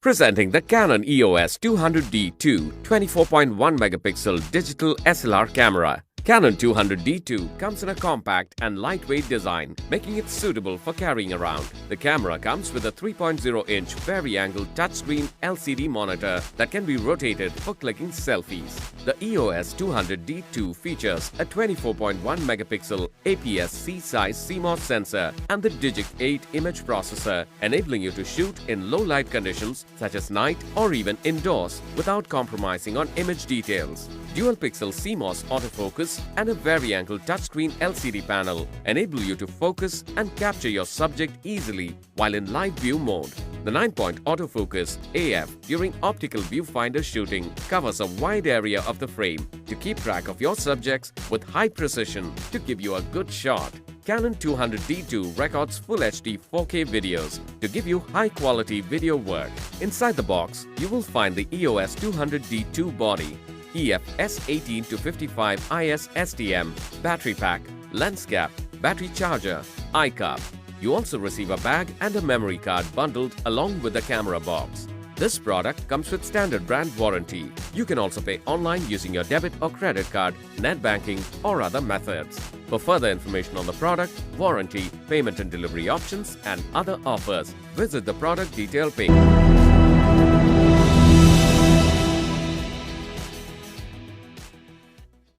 Presenting the Canon EOS 200d 24.1 megapixel digital SLR camera. Canon 200d comes in a compact and lightweight design, making it suitable for carrying around. The camera comes with a 3.0-inch vari-angle touchscreen LCD monitor that can be rotated for clicking selfies. The EOS 200d features a 24.1 megapixel APS-C size CMOS sensor and the Digic 8 image processor, enabling you to shoot in low light conditions such as night or even indoors without compromising on image details. Dual-pixel CMOS autofocus and a vari-angle touchscreen LCD panel enable you to focus and capture your subject easily while in live view mode. The 9-point autofocus AF during optical viewfinder shooting covers a wide area of the frame to keep track of your subjects with high precision to give you a good shot. Canon 200d records Full HD 4K videos to give you high-quality video work. Inside the box, you will find the EOS 200d body, EF S18 to 55 IS STM, battery pack, lens cap, battery charger, iCup. You also receive a bag and a memory card bundled along with the camera box. This product comes with standard brand warranty. You can also pay online using your debit or credit card, net banking or other methods. For further information on the product, warranty, payment and delivery options and other offers, visit the product detail page.